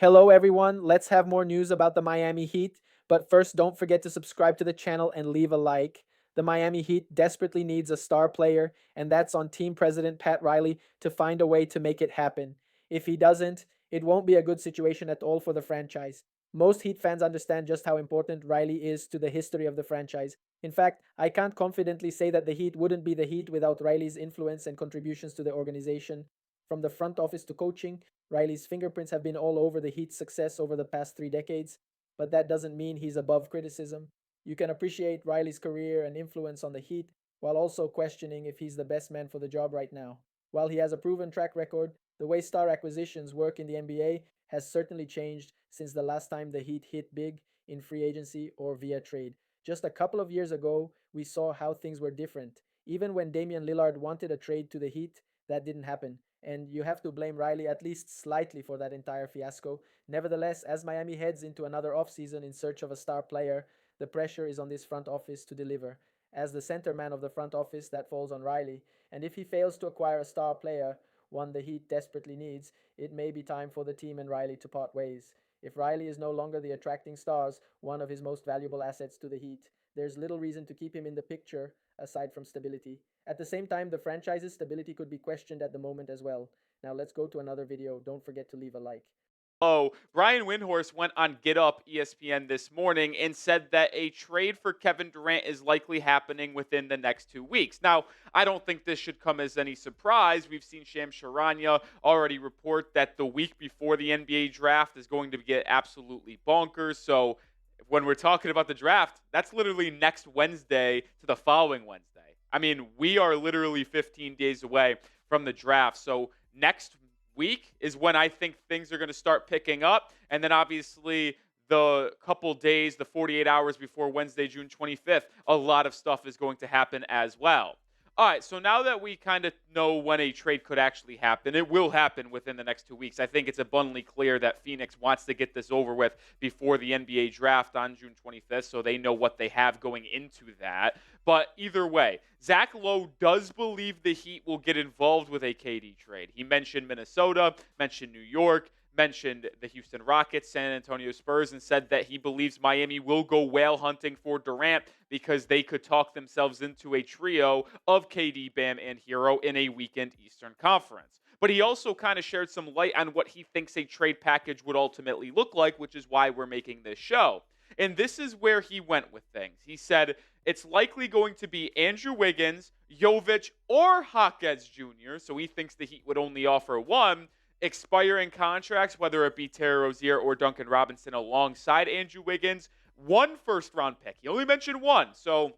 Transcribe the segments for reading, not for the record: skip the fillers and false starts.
Hello, everyone. Let's have more news about the Miami Heat. But first, don't forget to subscribe to the channel and leave a like. The Miami Heat desperately needs a star player, and that's on team president Pat Riley to find a way to make it happen. If he doesn't, it won't be a good situation at all for the franchise. Most Heat fans understand just how important Riley is to the history of the franchise. In fact, I can't confidently say that the Heat wouldn't be the Heat without Riley's influence and contributions to the organization. From the front office to coaching, Riley's fingerprints have been all over the Heat's success over the past 3 decades, but that doesn't mean he's above criticism. You can appreciate Riley's career and influence on the Heat while also questioning if he's the best man for the job right now. While he has a proven track record, the way star acquisitions work in the NBA has certainly changed since the last time the Heat hit big in free agency or via trade. Just a couple of years ago, we saw how things were different. Even when Damian Lillard wanted a trade to the Heat, that didn't happen, and you have to blame Riley at least slightly for that entire fiasco. Nevertheless, as Miami heads into another offseason in search of a star player, the pressure is on this front office to deliver. As the center man of the front office, that falls on Riley, and if he fails to acquire a star player, one the Heat desperately needs, it may be time for the team and Riley to part ways. If Riley is no longer the attracting stars, one of his most valuable assets to the Heat, there's little reason to keep him in the picture aside from stability. At the same time, the franchise's stability could be questioned at the moment as well. Now let's go to another video. Don't forget to leave a like. Oh, Brian Windhorst went on Get Up ESPN this morning and said that a trade for Kevin Durant is likely happening within the next 2 weeks. Now, I don't think this should come as any surprise. We've seen Shams Charania already report that the week before the NBA draft is going to get absolutely bonkers. So when we're talking about the draft, that's literally next Wednesday to the following Wednesday. I mean, we are literally 15 days away from the draft. So next week is when I think things are going to start picking up. And then obviously the couple days, the 48 hours before Wednesday, June 25th, a lot of stuff is going to happen as well. All right, so now that we kind of know when a trade could actually happen, it will happen within the next 2 weeks. I think it's abundantly clear that Phoenix wants to get this over with before the NBA draft on June 25th, so they know what they have going into that. But either way, Zach Lowe does believe the Heat will get involved with a KD trade. He mentioned Minnesota, mentioned New York, mentioned the Houston Rockets, San Antonio Spurs, and said that he believes Miami will go whale hunting for Durant because they could talk themselves into a trio of KD, Bam, and Hero in a weekend Eastern Conference. But he also kind of shared some light on what he thinks a trade package would ultimately look like, which is why we're making this show. And this is where he went with things. He said it's likely going to be Andrew Wiggins, Jovic, or Hawkins Jr., so he thinks the Heat would only offer one, expiring contracts, whether it be Terry Rozier or Duncan Robinson alongside Andrew Wiggins, one first round pick. He only mentioned one, so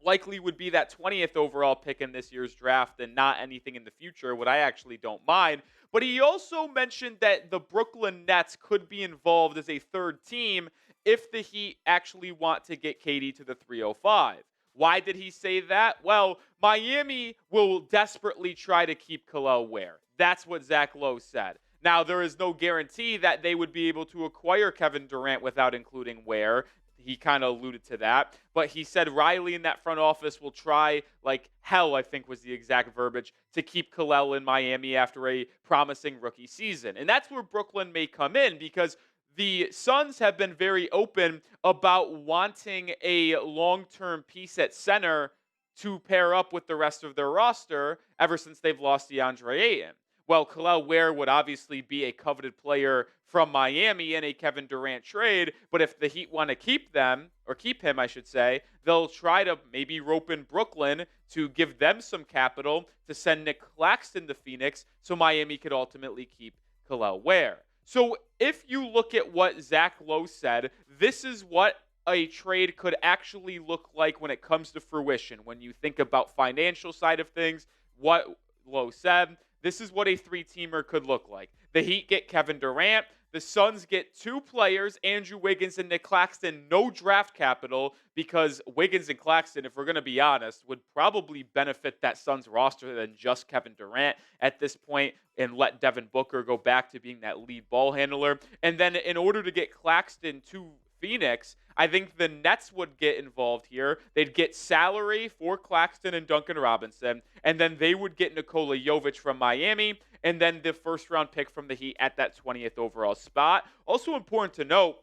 likely would be that 20th overall pick in this year's draft and not anything in the future, what I actually don't mind. But he also mentioned that the Brooklyn Nets could be involved as a third team if the Heat actually want to get KD to the 305. Why did he say that? Well, Miami will desperately try to keep Khalil Ware. That's what Zach Lowe said. Now, there is no guarantee that they would be able to acquire Kevin Durant without including Ware. He kind of alluded to that. But he said Riley in that front office will try like hell, I think was the exact verbiage, to keep Khalil in Miami after a promising rookie season. And that's where Brooklyn may come in because the Suns have been very open about wanting a long-term piece at center to pair up with the rest of their roster ever since they've lost DeAndre Ayton. Well, Khalil Ware would obviously be a coveted player from Miami in a Kevin Durant trade, but if the Heat want to keep them, or keep him, I should say, they'll try to maybe rope in Brooklyn to give them some capital to send Nick Claxton to Phoenix so Miami could ultimately keep Khalil Ware. So if you look at what Zach Lowe said, this is what a trade could actually look like when it comes to fruition. When you think about financial side of things, what Lowe said, this is what a three-teamer could look like. The Heat get Kevin Durant. The Suns get two players, Andrew Wiggins and Nick Claxton, no draft capital because Wiggins and Claxton, if we're going to be honest, would probably benefit that Suns roster than just Kevin Durant at this point and let Devin Booker go back to being that lead ball handler. And then in order to get Claxton to Phoenix, I think the Nets would get involved here. They'd get salary for Claxton and Duncan Robinson, and then they would get Nikola Jovic from Miami, and then the first round pick from the Heat at that 20th overall spot. Also important to note,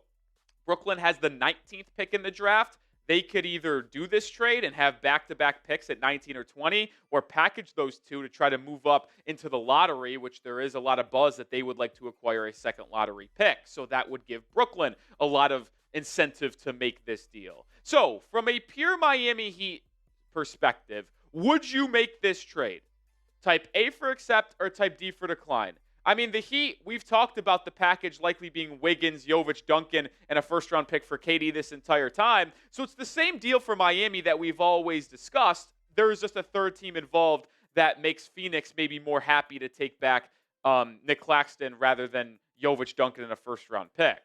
Brooklyn has the 19th pick in the draft. They could either do this trade and have back to back picks at 19 or 20, or package those two to try to move up into the lottery, which there is a lot of buzz that they would like to acquire a second lottery pick. So that would give Brooklyn a lot of incentive to make this deal. So, from a pure Miami Heat perspective, would you make this trade? Type A for accept or type D for decline? I mean, the Heat, we've talked about the package likely being Wiggins, Jovic, Duncan, and a first round pick for KD this entire time. So it's the same deal for Miami that we've always discussed. There is just a third team involved that makes Phoenix maybe more happy to take back Nick Claxton rather than Jovic, Duncan, and a first round pick.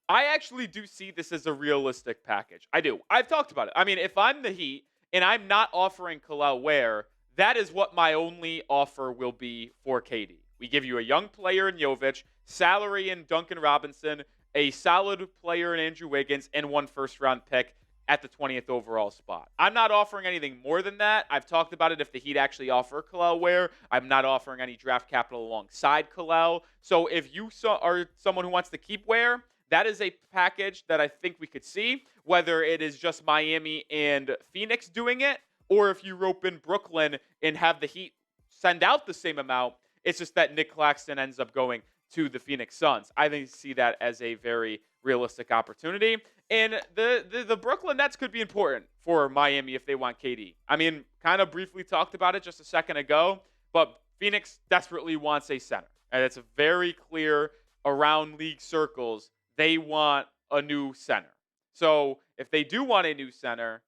I actually do see this as a realistic package. I do. I've talked about it. I mean, if I'm the Heat and I'm not offering Kalel Ware, that is what my only offer will be for KD. We give you a young player in Jovic, salary in Duncan Robinson, a solid player in Andrew Wiggins, and one first round pick at the 20th overall spot. I'm not offering anything more than that. I've talked about it if the Heat actually offer Kalel Ware. I'm not offering any draft capital alongside Kalel. So if you are someone who wants to keep Ware, that is a package that I think we could see, whether it is just Miami and Phoenix doing it, or if you rope in Brooklyn and have the Heat send out the same amount. It's just that Nick Claxton ends up going to the Phoenix Suns. I think see that as a very realistic opportunity. And the Brooklyn Nets could be important for Miami if they want KD. I mean, kind of briefly talked about it just a second ago, but Phoenix desperately wants a center. And it's very clear around league circles they want a new center. So if they do want a new center,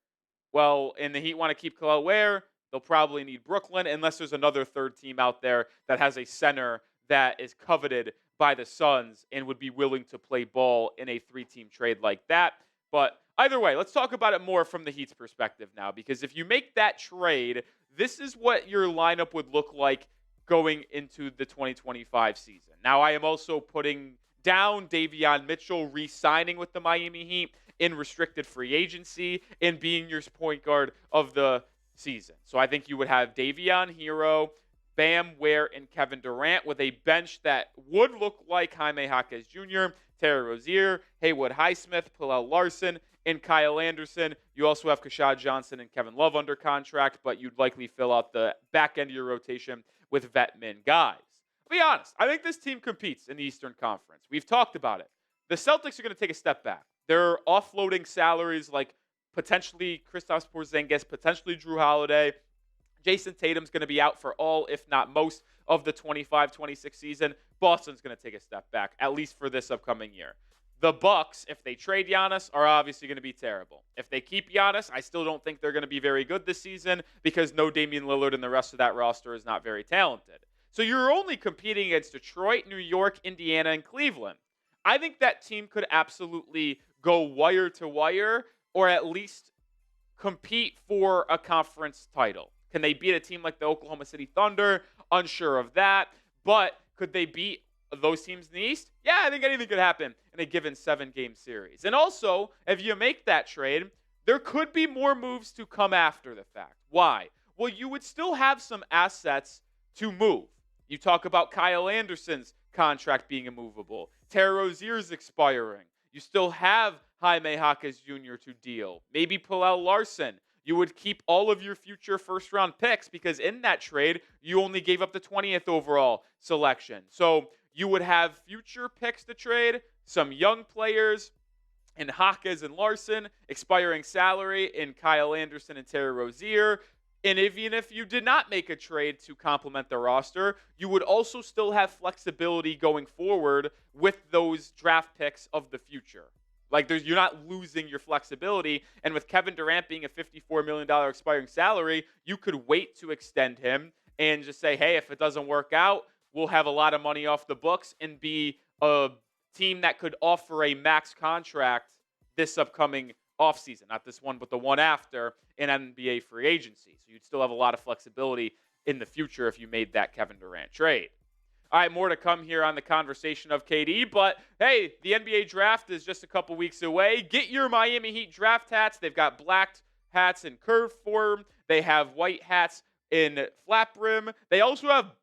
well, and the Heat want to keep Kalel Ware, they'll probably need Brooklyn, unless there's another third team out there that has a center that is coveted by the Suns and would be willing to play ball in a three-team trade like that. But either way, let's talk about it more from the Heat's perspective now, because if you make that trade, this is what your lineup would look like going into the 2025 season. Now, I am also putting down Davion Mitchell re-signing with the Miami Heat in restricted free agency and being your point guard of the season. So I think you would have Davion Hero, Bam Ware, and Kevin Durant with a bench that would look like Jaime Jaquez Jr., Terry Rozier, Haywood Highsmith, Pallel Larson, and Kyle Anderson. You also have Kashad Johnson and Kevin Love under contract, but you'd likely fill out the back end of your rotation with vet min guys. I'll be honest, I think this team competes in the Eastern Conference. We've talked about it. The Celtics are going to take a step back. They're offloading salaries like potentially Kristaps Porzingis, potentially Drew Holiday. Jason Tatum's going to be out for all, if not most, of the 25-26 season. Boston's going to take a step back, at least for this upcoming year. The Bucks, if they trade Giannis, are obviously going to be terrible. If they keep Giannis, I still don't think they're going to be very good this season because no Damian Lillard and the rest of that roster is not very talented. So you're only competing against Detroit, New York, Indiana, and Cleveland. I think that team could absolutely go wire to wire or at least compete for a conference title. Can they beat a team like the Oklahoma City Thunder? Unsure of that. But could they beat those teams in the East? Yeah, I think anything could happen in a given 7-game series. And also, if you make that trade, there could be more moves to come after the fact. Why? Well, you would still have some assets to move. You talk about Kyle Anderson's contract being immovable. Terry Rozier's expiring. You still have Jaime Jaquez Jr. to deal. Maybe Pallel Larson. You would keep all of your future first-round picks because in that trade, you only gave up the 20th overall selection. So you would have future picks to trade, some young players in Jaquez and Larson, expiring salary in Kyle Anderson and Terry Rozier. And even if you did not make a trade to complement the roster, you would also still have flexibility going forward with those draft picks of the future. Like you're not losing your flexibility. And with Kevin Durant being a $54 million expiring salary, you could wait to extend him and just say, hey, if it doesn't work out, we'll have a lot of money off the books and be a team that could offer a max contract this upcoming offseason. Not this one, but the one after in NBA free agency. So you'd still have a lot of flexibility in the future if you made that Kevin Durant trade. All right, more to come here on the conversation of KD. But, hey, the NBA draft is just a couple weeks away. Get your Miami Heat draft hats. They've got black hats in curved form. They have white hats in flat brim. They also have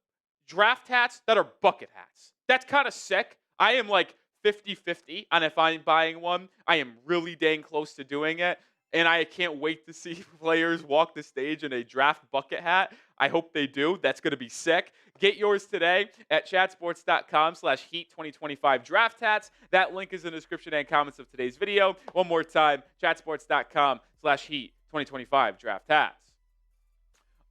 draft hats that are bucket hats. That's kind of sick. I am like 50-50 on if I'm buying one. I am really dang close to doing it. And I can't wait to see players walk the stage in a draft bucket hat. I hope they do. That's going to be sick. Get yours today at chatsports.com/heat2025 draft hats. That link is in the description and comments of today's video. One more time, chatsports.com/heat2025 draft hats.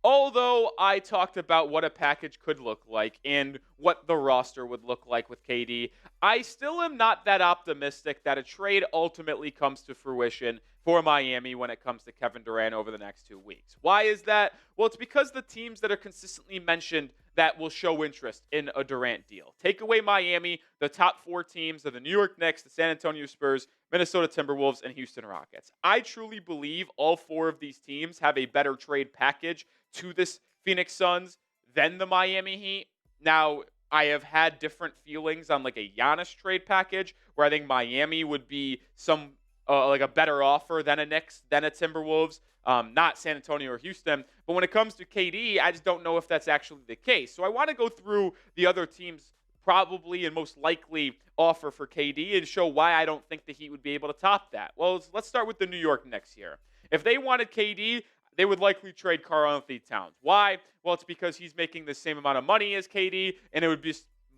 Although I talked about what a package could look like and what the roster would look like with KD, I still am not that optimistic that a trade ultimately comes to fruition for Miami when it comes to Kevin Durant over the next 2 weeks. Why is that? Well, it's because the teams that are consistently mentioned that will show interest in a Durant deal. Take away Miami, the top 4 teams are the New York Knicks, the San Antonio Spurs, Minnesota Timberwolves, and Houston Rockets. I truly believe all 4 of these teams have a better trade package to this Phoenix Suns than the Miami Heat. Now, I have had different feelings on like a Giannis trade package where I think Miami would be some like a better offer than a Knicks, than a Timberwolves, not San Antonio or Houston. But when it comes to KD, I just don't know if that's actually the case. So I want to go through the other teams probably and most likely offer for KD and show why I don't think the Heat would be able to top that. Well, let's start with the New York Knicks here. If they wanted KD, they would likely trade Karl-Anthony Towns. Why? Well, it's because he's making the same amount of money as KD, and it would be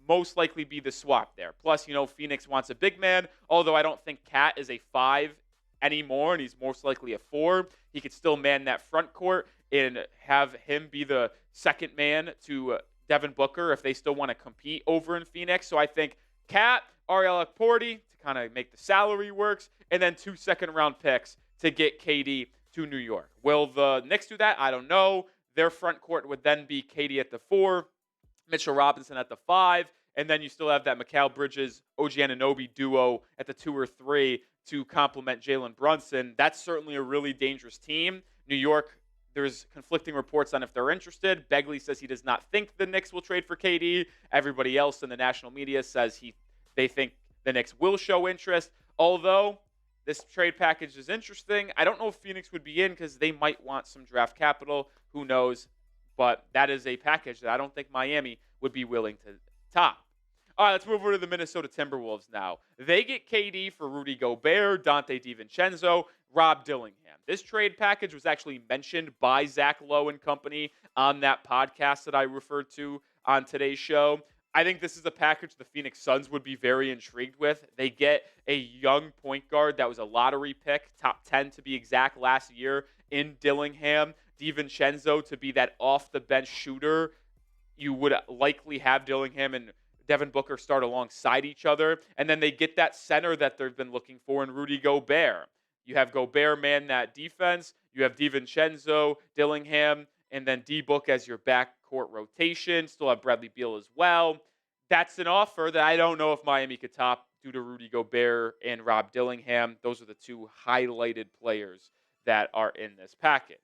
most likely be the swap there. Plus, Phoenix wants a big man, although I don't think Cat is a 5 anymore, and he's most likely a 4. He could still man that front court and have him be the second man to Devin Booker if they still want to compete over in Phoenix. So I think Cat, Ariel Ekporti to kind of make the salary works, and then 2 second-round picks to get KD to New York. Will the Knicks do that? I don't know. Their front court would then be KD at the 4, Mitchell Robinson at the 5, and then you still have that Mikal Bridges, OG Anunoby duo at the 2 or 3 to complement Jalen Brunson. That's certainly a really dangerous team. New York, there's conflicting reports on if they're interested. Begley says he does not think the Knicks will trade for KD. Everybody else in the national media says they think the Knicks will show interest, although this trade package is interesting. I don't know if Phoenix would be in because they might want some draft capital. Who knows? But that is a package that I don't think Miami would be willing to top. All right, let's move over to the Minnesota Timberwolves now. They get KD for Rudy Gobert, Dante DiVincenzo, Rob Dillingham. This trade package was actually mentioned by Zach Lowe and company on that podcast that I referred to on today's show. I think this is a package the Phoenix Suns would be very intrigued with. They get a young point guard that was a lottery pick, top 10 to be exact last year in Dillingham. DiVincenzo to be that off-the-bench shooter. You would likely have Dillingham and Devin Booker start alongside each other. And then they get that center that they've been looking for in Rudy Gobert. You have Gobert man that defense. You have DiVincenzo, Dillingham, and then D-Book as your backcourt rotation. Still have Bradley Beal as well. That's an offer that I don't know if Miami could top due to Rudy Gobert and Rob Dillingham. Those are the 2 highlighted players that are in this package.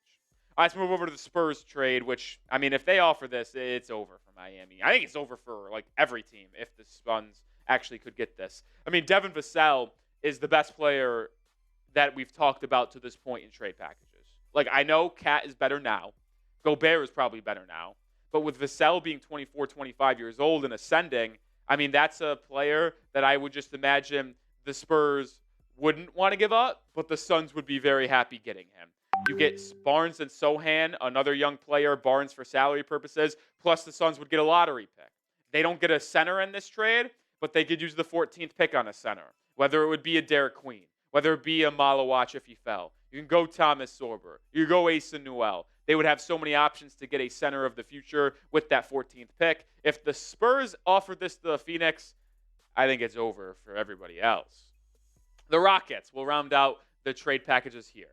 All right, let's move over to the Spurs trade, which, I mean, if they offer this, it's over for Miami. I think it's over for, like, every team if the Suns actually could get this. I mean, Devin Vassell is the best player that we've talked about to this point in trade packages. Like, I know Cat is better now. Gobert is probably better now. But with Vassell being 24, 25 years old and ascending, I mean, that's a player that I would just imagine the Spurs wouldn't want to give up, but the Suns would be very happy getting him. You get Barnes and Sohan, another young player, Barnes for salary purposes, plus the Suns would get a lottery pick. They don't get a center in this trade, but they could use the 14th pick on a center, whether it would be a Derek Queen, whether it be a Malawach if he fell. You can go Thomas Sorber. You go Asa Newell. They would have so many options to get a center of the future with that 14th pick. If the Spurs offered this to the Phoenix, I think it's over for everybody else. The Rockets will round out the trade packages here.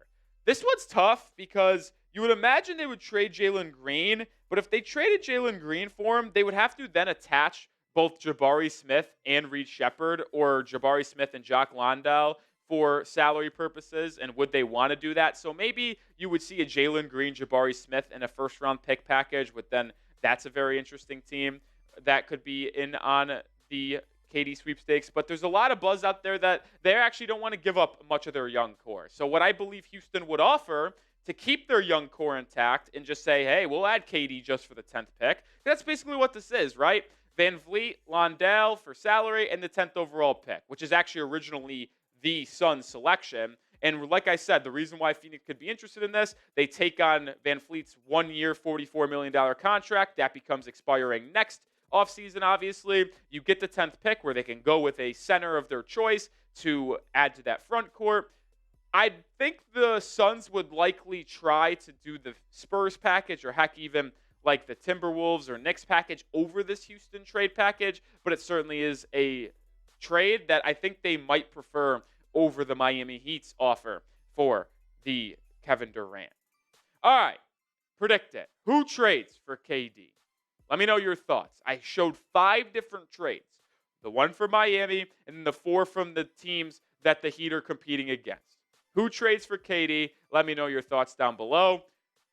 This one's tough because you would imagine they would trade Jalen Green, but if they traded Jalen Green for him, they would have to then attach both Jabari Smith and Reed Shepherd, or Jabari Smith and Jock Landale for salary purposes, and would they want to do that? So maybe you would see a Jalen Green, Jabari Smith, and a first-round pick package, but then that's a very interesting team that could be in on the KD sweepstakes. But there's a lot of buzz out there that they actually don't want to give up much of their young core. So what I believe Houston would offer to keep their young core intact and just say, hey, we'll add KD just for the 10th pick. That's basically what this is, right? Van Vliet, Londell for salary, and the 10th overall pick, which is actually originally the Suns selection. And like I said, the reason why Phoenix could be interested in this, they take on Van Vliet's 1 year, $44 million contract. That becomes expiring next offseason, obviously. You get the 10th pick where they can go with a center of their choice to add to that front court. I think the Suns would likely try to do the Spurs package or heck, even like the Timberwolves or Knicks package over this Houston trade package, but it certainly is a trade that I think they might prefer over the Miami Heat's offer for the Kevin Durant. All right, predict it. Who trades for KD? Let me know your thoughts. I showed 5 different trades. The one for Miami and then the 4 from the teams that the Heat are competing against. Who trades for KD? Let me know your thoughts down below.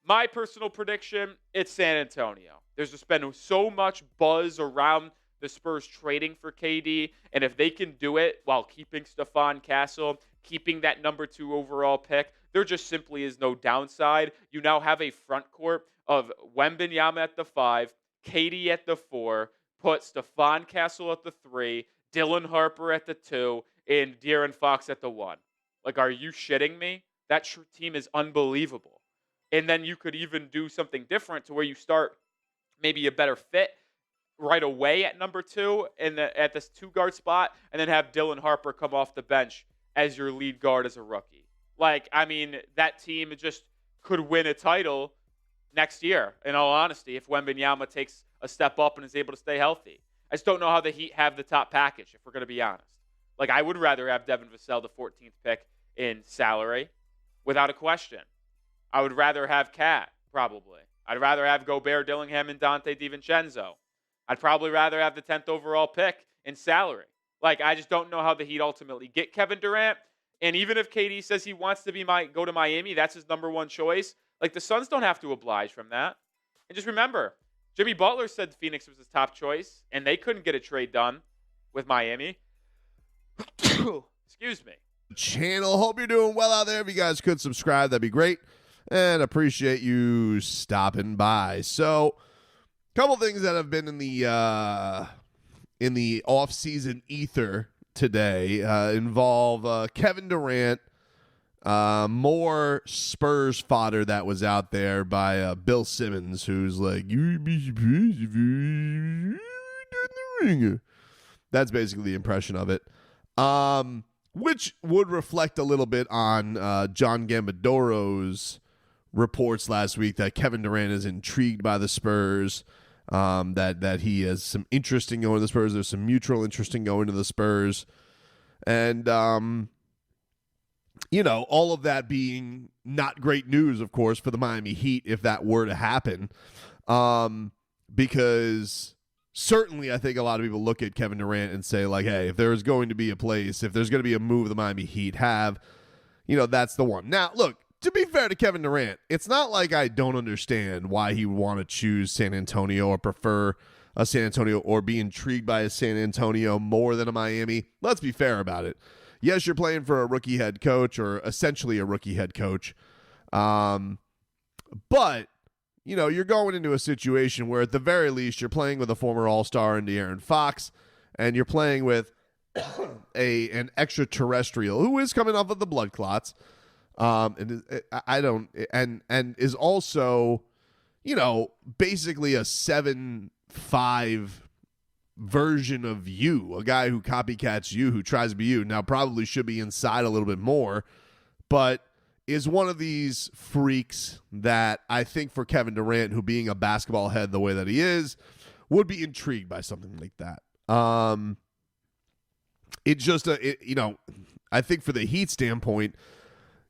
My personal prediction, it's San Antonio. There's just been so much buzz around the Spurs trading for KD, and if they can do it while keeping Stephon Castle, keeping that number 2 overall pick, there just simply is no downside. You now have a front court of Wembanyama at the 5, KD at the 4, put Stephon Castle at the 3, Dylan Harper at the 2, and De'Aaron Fox at the 1. Like, are you shitting me? That team is unbelievable. And then you could even do something different to where you start maybe a better fit right away at number 2 and at this 2-guard spot, and then have Dylan Harper come off the bench as your lead guard as a rookie. Like, I mean, that team just could win a title next year, in all honesty, if Wembanyama takes a step up and is able to stay healthy. I just don't know how the Heat have the top package, if we're going to be honest. Like, I would rather have Devin Vassell, the 14th pick, in salary, without a question. I would rather have Cat, probably. I'd rather have Gobert, Dillingham, and Dante DiVincenzo. I'd probably rather have the 10th overall pick in salary. Like, I just don't know how the Heat ultimately get Kevin Durant. And even if KD says he wants to go to Miami, that's his number 1 choice. Like, the Suns don't have to oblige from that. And just remember, Jimmy Butler said Phoenix was his top choice, and they couldn't get a trade done with Miami. Excuse me. Channel. Hope you're doing well out there. If you guys could subscribe, that'd be great. And appreciate you stopping by. So, a couple things that have been in the off-season ether today involve Kevin Durant, more Spurs fodder that was out there by Bill Simmons, who's like, you'd be surprised if you did the ringer. That's basically the impression of it. Which would reflect a little bit on John Gambadoro's reports last week that Kevin Durant is intrigued by the Spurs, that he has some interest in going to the Spurs. There's some mutual interest in going to the Spurs. And, all of that being not great news, of course, for the Miami Heat if that were to happen. Because certainly I think a lot of people look at Kevin Durant and say, like, hey, if there's going to be a place, if there's going to be a move the Miami Heat have, that's the one. Now, look, to be fair to Kevin Durant, it's not like I don't understand why he would want to choose San Antonio or prefer a San Antonio or be intrigued by a San Antonio more than a Miami. Let's be fair about it. Yes, you're playing for a rookie head coach or essentially a rookie head coach. But, you're going into a situation where at the very least you're playing with a former All-Star in De'Aaron Fox, and you're playing with an extraterrestrial who is coming off of the blood clots. And is also, basically a 7'5" version of you, a guy who copycats you, who tries to be you. Now, probably should be inside a little bit more, but is one of these freaks that I think for Kevin Durant, who being a basketball head the way that he is, would be intrigued by something like that. I think for the Heat standpoint,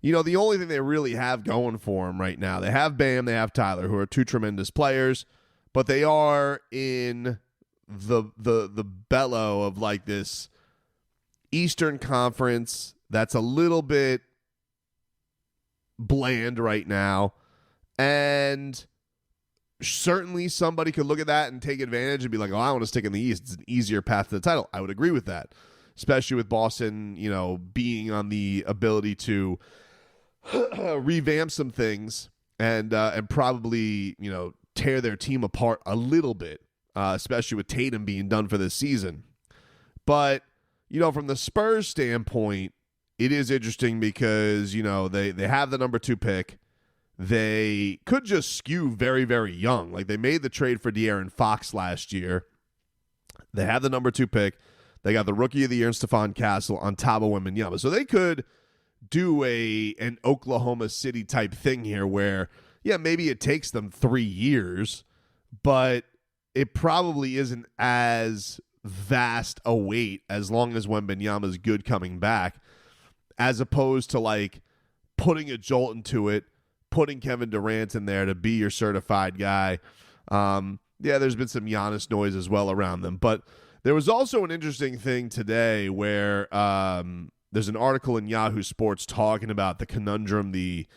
the only thing they really have going for them right now, they have Bam, they have Tyler, who are 2 tremendous players, but they are in the bellow of like this Eastern Conference that's a little bit bland right now, and certainly somebody could look at that and take advantage and be like, oh, I want to stick in the East. It's an easier path to the title. I would agree with that, especially with Boston, being on the ability to revamp some things and probably, tear their team apart a little bit, especially with Tatum being done for this season. But, from the Spurs standpoint, it is interesting because, they have the number 2 pick. They could just skew very, very young. Like, they made the trade for De'Aaron Fox last year. They have the number 2 pick. They got the Rookie of the Year in Stephon Castle on top of Wembanyama. So they could do an Oklahoma City type thing here where, maybe it takes them 3 years, but it probably isn't as vast a wait as long as Wembanyama's good coming back, as opposed to like putting a jolt into it, putting Kevin Durant in there to be your certified guy. There's been some Giannis noise as well around them. But there was also an interesting thing today where there's an article in Yahoo Sports talking about the conundrum the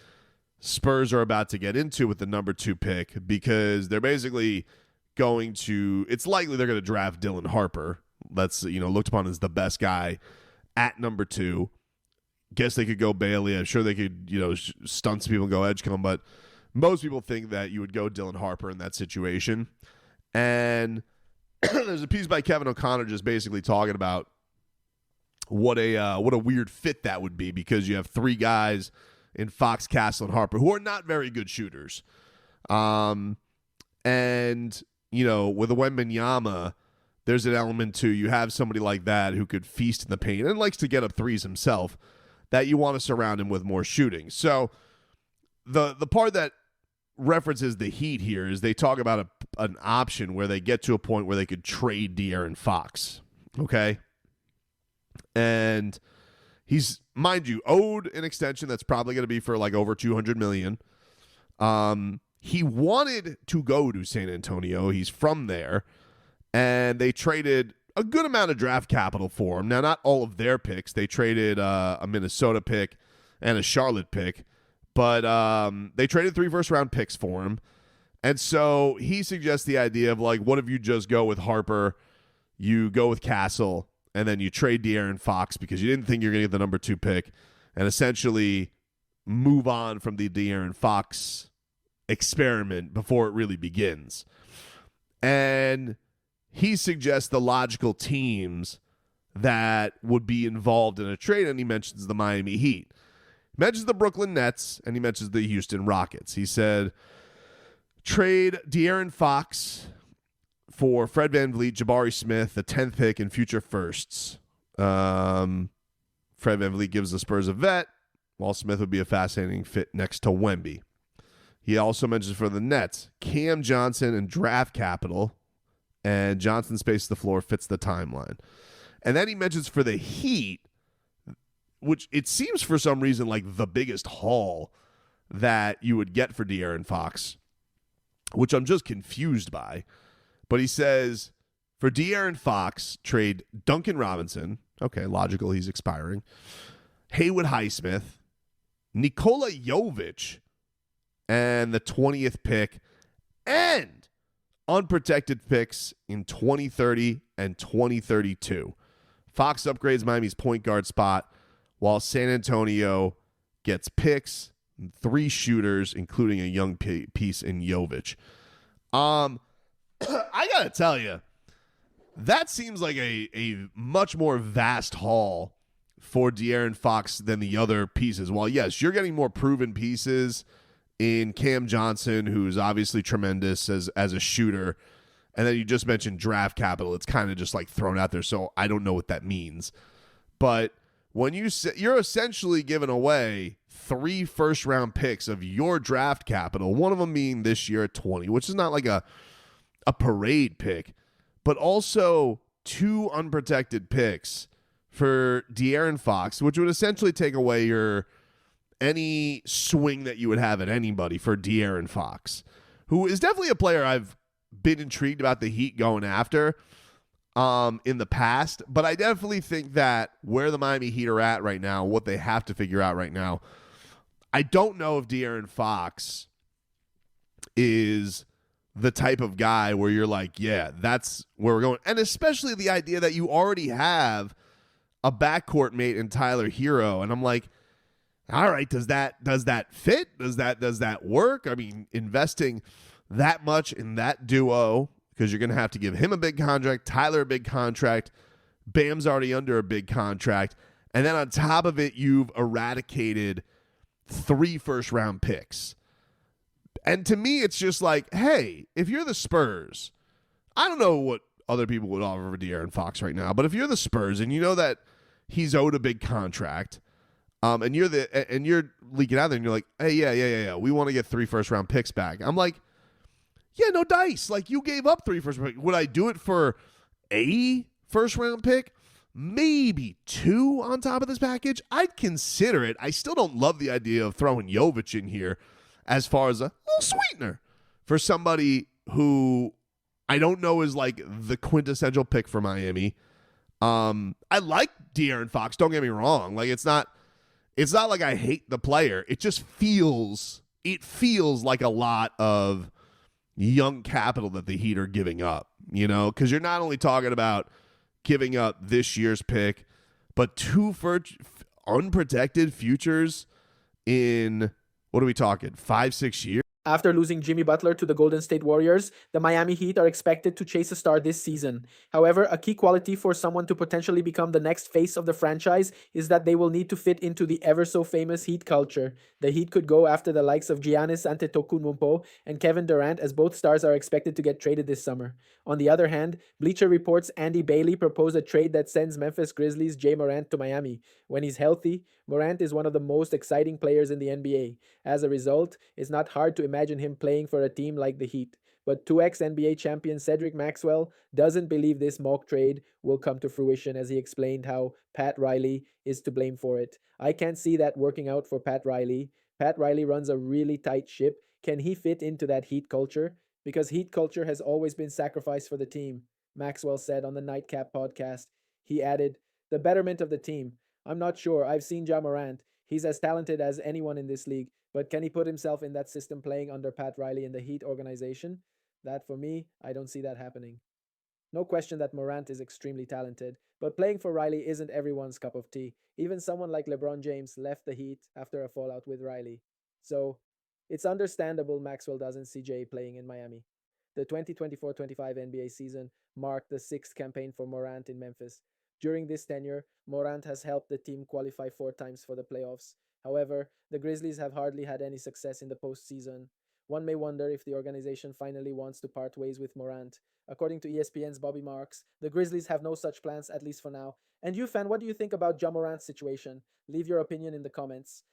Spurs are about to get into with the number 2 pick, because they're basically it's likely they're going to draft Dylan Harper. That's, looked upon as the best guy at number 2. Guess they could go Bailey. I'm sure they could, stunt some people and go Edgecombe, but most people think that you would go Dylan Harper in that situation. And there's a piece by Kevin O'Connor just basically talking about what a weird fit that would be, because you have 3 guys in Fox, Castle, and Harper who are not very good shooters. And, with a Wembanyama, there's an element to you have somebody like that who could feast in the paint and likes to get up threes himself, that you want to surround him with more shooting. So the part that references the Heat here is they talk about an option where they get to a point where they could trade De'Aaron Fox. Okay? And he's, mind you, owed an extension that's probably going to be for like over $200 million. He wanted to go to San Antonio. He's from there. And they traded a good amount of draft capital for him. Now, not all of their picks. They traded a Minnesota pick and a Charlotte pick. But they traded 3 first-round picks for him. And so he suggests the idea of, like, what if you just go with Harper, you go with Castle, and then you trade De'Aaron Fox because you didn't think you're going to get the number 2 pick, and essentially move on from the De'Aaron Fox experiment before it really begins. And he suggests the logical teams that would be involved in a trade, and he mentions the Miami Heat. He mentions the Brooklyn Nets, and he mentions the Houston Rockets. He said, trade De'Aaron Fox for Fred VanVleet, Jabari Smith, the 10th pick, and future firsts. Fred VanVleet gives the Spurs a vet, while Smith would be a fascinating fit next to Wemby. He also mentions for the Nets, Cam Johnson and draft capital, and Johnson spaces the floor, fits the timeline. And then he mentions for the Heat, which it seems for some reason like the biggest haul that you would get for De'Aaron Fox, which I'm just confused by. But he says, for De'Aaron Fox, trade Duncan Robinson. Okay, logical, he's expiring. Haywood Highsmith, Nikola Jovic, and the 20th pick, and unprotected picks in 2030 and 2032. Fox upgrades Miami's point guard spot, while San Antonio gets picks, 3 shooters, including a young piece in Jovic. I got to tell you, that seems like a much more vast haul for De'Aaron Fox than the other pieces. While, yes, you're getting more proven pieces in Cam Johnson, who's obviously tremendous as a shooter, and then you just mentioned draft capital. It's kind of just like thrown out there, so I don't know what that means. But when you're essentially giving away 3 first-round picks of your draft capital, one of them being this year at 20, which is not like a parade pick, but also 2 unprotected picks for De'Aaron Fox, which would essentially take away any swing that you would have at anybody for De'Aaron Fox, who is definitely a player I've been intrigued about the Heat going after in the past. But I definitely think that where the Miami Heat are at right now, what they have to figure out right now, I don't know if De'Aaron Fox is the type of guy where you're like, yeah, that's where we're going. And especially the idea that you already have a backcourt mate in Tyler Hero. And I'm like, All right, does that fit? Does that work? I mean, investing that much in that duo, because you're going to have to give him a big contract, Tyler a big contract, Bam's already under a big contract, and then on top of it, you've eradicated 3 first round picks. And to me, it's just like, hey, if you're the Spurs, I don't know what other people would offer for De'Aaron Fox right now, but if you're the Spurs and you know that he's owed a big contract, and you're leaking out there, and you're like, hey, yeah, we want to get 3 first round picks back. I'm like, yeah, no dice. Like, you gave up 3 first round picks. Would I do it for a first round pick? Maybe 2 on top of this package. I'd consider it. I still don't love the idea of throwing Jovic in here as far as a little sweetener for somebody who I don't know is like the quintessential pick for Miami. I like De'Aaron Fox. Don't get me wrong. Like, it's not like I hate the player. It just feels like a lot of young capital that the Heat are giving up, because you're not only talking about giving up this year's pick, but 2 unprotected futures in, what are we talking, 5-6 years? After losing Jimmy Butler to the Golden State Warriors, the Miami Heat are expected to chase a star this season. However, a key quality for someone to potentially become the next face of the franchise is that they will need to fit into the ever-so-famous Heat culture. The Heat could go after the likes of Giannis Antetokounmpo and Kevin Durant, as both stars are expected to get traded this summer. On the other hand, Bleacher Report's Andy Bailey proposed a trade that sends Memphis Grizzlies' Jay Morant to Miami. When he's healthy, Morant is one of the most exciting players in the NBA. As a result, it's not hard to imagine him playing for a team like the Heat. But 2x NBA champion Cedric Maxwell doesn't believe this mock trade will come to fruition, as he explained how Pat Riley is to blame for it. I can't see that working out for Pat Riley. Pat Riley runs a really tight ship. Can he fit into that Heat culture? Because Heat culture has always been sacrificed for the team, Maxwell said on the Nightcap podcast. He added, the betterment of the team. I'm not sure. I've seen Ja Morant. He's as talented as anyone in this league, but can he put himself in that system playing under Pat Riley in the Heat organization? That, for me, I don't see that happening. No question that Morant is extremely talented, but playing for Riley isn't everyone's cup of tea. Even someone like LeBron James left the Heat after a fallout with Riley. So, it's understandable Maxwell doesn't see Jay playing in Miami. The 2024-25 NBA season marked the 6th campaign for Morant in Memphis. During this tenure, Morant has helped the team qualify 4 times for the playoffs. However, the Grizzlies have hardly had any success in the postseason. One may wonder if the organization finally wants to part ways with Morant. According to ESPN's Bobby Marks, the Grizzlies have no such plans, at least for now. And you, fan, what do you think about Ja Morant's situation? Leave your opinion in the comments.